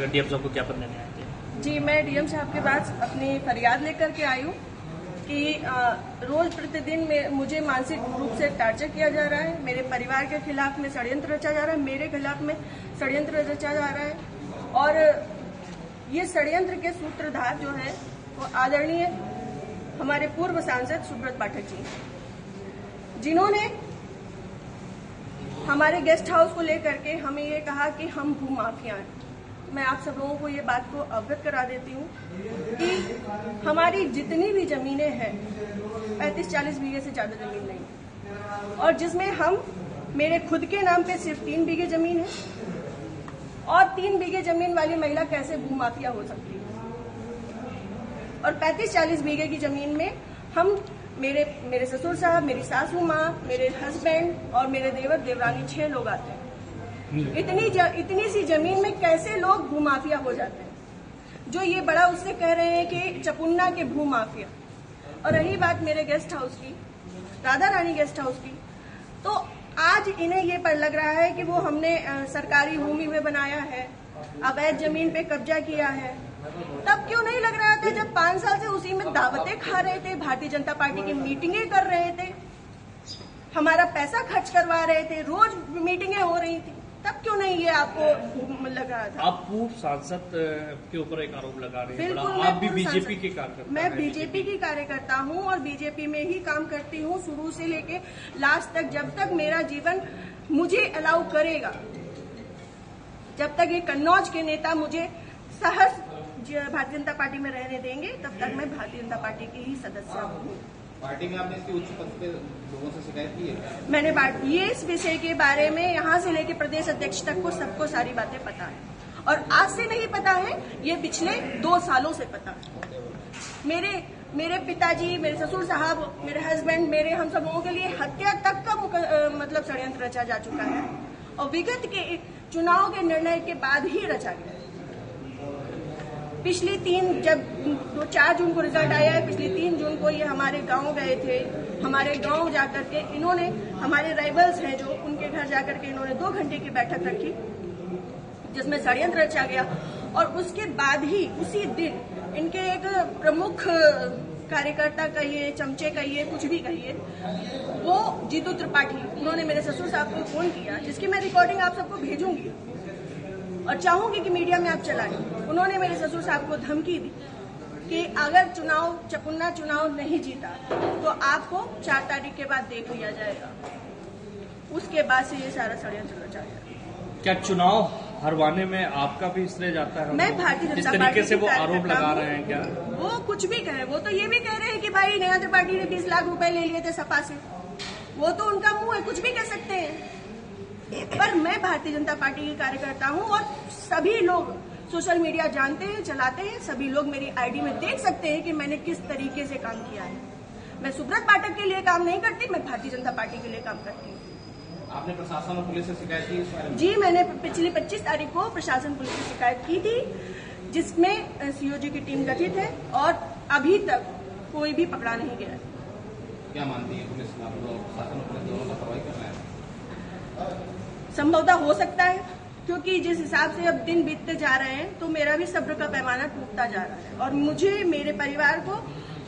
DM साहब को ज्ञापन देने आए थे? जी, मैं डीएम साहब के पास अपनी फरियाद लेकर के आई हूँ कि रोज प्रतिदिन में मुझे मानसिक रूप से टार्चर किया जा रहा है। मेरे परिवार के खिलाफ में षड्यंत्र रचा जा रहा है, मेरे खिलाफ में षड्यंत्र रचा जा रहा है। और ये षड्यंत्र के सूत्रधार जो है वो आदरणीय हमारे पूर्व सांसद सुब्रत पाठक जी, जिन्होंने हमारे गेस्ट हाउस को लेकर के हमें ये कहा कि हम भूमाफिया हैं। मैं आप सब लोगों को ये बात को अवगत करा देती हूँ कि हमारी जितनी भी जमीनें हैं 35-40 बीघे से ज्यादा जमीन नहीं, और जिसमें हम मेरे खुद के नाम पे सिर्फ 3 बीघे जमीन है, और 3 बीघे जमीन वाली महिला कैसे भूमाफिया हो सकती है? और 35-40 बीघे की जमीन में हम मेरे ससुर साहब, मेरी सासू माँ, मेरे हस्बैंड और मेरे देवर देवरानी 6 लोग आते हैं। इतनी सी जमीन में कैसे लोग भूमाफिया हो जाते हैं? जो ये बड़ा उससे कह रहे हैं कि चपुन्ना के भूमाफिया। और रही बात मेरे गेस्ट हाउस की, राधा रानी गेस्ट हाउस की, तो आज इन्हें ये पर लग रहा है कि वो हमने सरकारी भूमि में बनाया है, अवैध जमीन पे कब्जा किया है। तब क्यों नहीं लग रहा था जब 5 साल से उसी में दावतें खा रहे थे, भारतीय जनता पार्टी की मीटिंगें कर रहे थे, हमारा पैसा खर्च करवा रहे थे, रोज मीटिंगें हो रही थी, तब क्यों नहीं ये आपको लग रहा था? आप पूर्व सांसद के ऊपर एक आरोप लगा रहे हैं। बिल्कुल, आप भी बीजेपी के कार्यकर्ता? मैं बीजेपी की कार्यकर्ता हूं और बीजेपी में ही काम करती हूं शुरू से लेके लास्ट तक, जब तक मेरा जीवन मुझे अलाउ करेगा, जब तक ये कन्नौज के नेता मुझे सहज भारतीय जनता पार्टी में रहने देंगे, तब तक मैं भारतीय जनता पार्टी की ही सदस्य हूँ। पार्टी में आपने इसकी उच्च पद पे लोगों से शिकायत की है? मैंने ये इस विषय के बारे में यहाँ से लेके प्रदेश अध्यक्ष तक को सबको सारी बातें पता है, और आज से नहीं पता है, ये पिछले 2 सालों से पता है। मेरे पिताजी, मेरे ससुर साहब, मेरे हस्बैंड, हम सब लोगों के लिए हत्या तक का मतलब षड्यंत्र रचा जा चुका है, और विगत के चुनाव के निर्णय के बाद ही रचा गया। पिछली 4 जून को रिजल्ट आया है, पिछली 3 जून को ये हमारे गांव गए थे। हमारे गांव जाकर के इन्होंने, हमारे राइवल्स हैं जो, उनके घर जाकर के इन्होंने 2 घंटे की बैठक रखी जिसमें षड्यंत्र रचा गया। और उसके बाद ही उसी दिन इनके एक प्रमुख कार्यकर्ता कहिए, चमचे कहिए, कुछ भी कहिए, वो जीतू त्रिपाठी, उन्होंने मेरे ससुर साहब को फोन किया, जिसकी मैं रिकॉर्डिंग आप सबको भेजूंगी और चाहूंगी कि मीडिया में आप चलाएं। उन्होंने मेरे ससुर साहब को धमकी दी कि अगर चपुन्ना चुनाव नहीं जीता तो आपको 4 तारीख के बाद देख लिया जाएगा। उसके बाद से ये सारा षड्यंत्र रचा गया। क्या चुनाव हरवाने में आपका भी श्रेय जाता है? मैं भारतीय जनता पार्टी तरीके से वो आरोप लगा रहे हैं क्या? वो कुछ भी कहे, वो तो ये भी कह रहे हैं कि भाई नेहा त्रिपाठी ने 20 लाख रुपए ले लिए थे सपा से। वो तो उनका मुंह है, कुछ भी कह सकते हैं। पर मैं भारतीय जनता पार्टी की कार्यकर्ता हूँ, और सभी लोग सोशल मीडिया जानते हैं, चलाते हैं, सभी लोग मेरी आईडी में देख सकते हैं कि मैंने किस तरीके से काम किया है। मैं सुब्रत पाठक के लिए काम नहीं करती, मैं भारतीय जनता पार्टी के लिए काम करती हूँ। आपने प्रशासन और पुलिस से शिकायत की इस बारे में? जी, मैंने पिछली 25 तारीख को प्रशासन पुलिस से शिकायत की थी, जिसमें सीओजी की टीम गठित है, और अभी तक कोई भी पकड़ा नहीं गया है। क्या मानती है पुलिस, प्रशासन और पुलिस दोनों लापरवाही कर रहे हैं? संभवतः हो सकता है, क्योंकि जिस हिसाब से अब दिन बीतते जा रहे हैं तो मेरा भी सब्र का पैमाना टूटता जा रहा है, और मुझे, मेरे परिवार को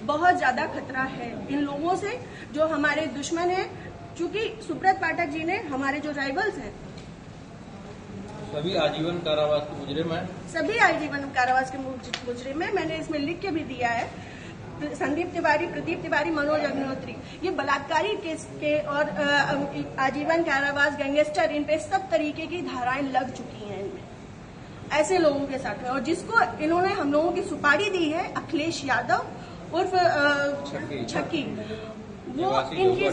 बहुत ज्यादा खतरा है इन लोगों से जो हमारे दुश्मन हैं। क्योंकि सुब्रत पाठक जी ने, हमारे जो राइवल्स हैं, सभी आजीवन कारावास के मुजरिम हैं। सभी आजीवन कारावास के मुजरिम हैं। मैंने इसमें लिख के भी दिया है, संदीप तिवारी, प्रदीप तिवारी, मनोज अग्निहोत्री, ये बलात्कारी केस के और आजीवन कारावास, गैंगस्टर, इन पे सब तरीके की धाराएं लग चुकी हैं इनमें, ऐसे लोगों के साथ में। और जिसको इन्होंने हम लोगों की सुपारी दी है, अखिलेश यादव उर्फ छक्की, वो इनकी,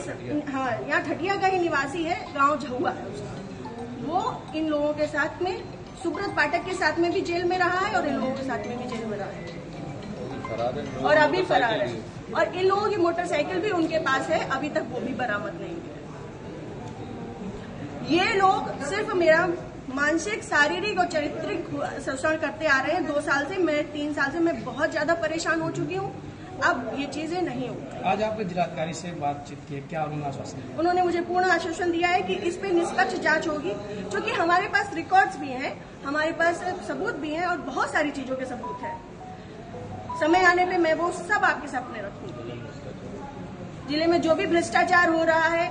हाँ, यहाँ ठटिया का ही निवासी है, गांव झहुआ है उसका। वो इन लोगों के साथ में, सुब्रत पाठक के साथ में भी जेल में रहा है, और इन लोगों के साथ में भी जेल में रहा है, और अभी फरार है। और इन लोगों की मोटरसाइकिल भी उनके पास है, अभी तक वो भी बरामद नहीं है। ये लोग सिर्फ मेरा मानसिक, शारीरिक और चारित्रिक शोषण करते आ रहे हैं 2 साल से। मैं 3 साल से मैं बहुत ज्यादा परेशान हो चुकी हूँ। अब ये चीजें नहीं होंगी। आज आपने जिलाधिकारी से बातचीत की, क्या उन्होंने आश्वासन दिया? उन्होंने मुझे पूर्ण आश्वासन दिया है कि इस पे निष्पक्ष जांच होगी, क्योंकि हमारे पास रिकॉर्ड्स भी हैं, हमारे पास सबूत भी हैं और बहुत सारी चीजों के सबूत हैं। समय आने पे मैं वो सब आपके सामने रखूंगी। जिले में जो भी भ्रष्टाचार हो रहा है,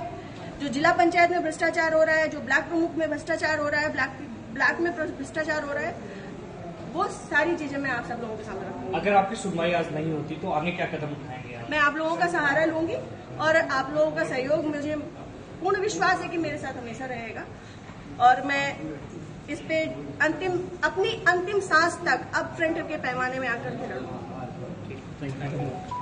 जो जिला पंचायत में भ्रष्टाचार हो रहा है, जो ब्लॉक प्रमुख में भ्रष्टाचार हो रहा है, ब्लॉक में भ्रष्टाचार हो रहा है, वो सारी चीजें मैं आप सब लोगों के सामने रखूंगी। अगर आपकी सुनवाई आज नहीं होती तो आगे क्या कदम उठाएंगे आप? मैं आप लोगों का सहारा लूंगी और आप लोगों का सहयोग, मुझे पूर्ण विश्वास है कि मेरे साथ हमेशा रहेगा और मैं इस पे अपनी अंतिम सांस तक अब फ्रंट के पैमाने में आकर के लड़ूंगी। Thank you.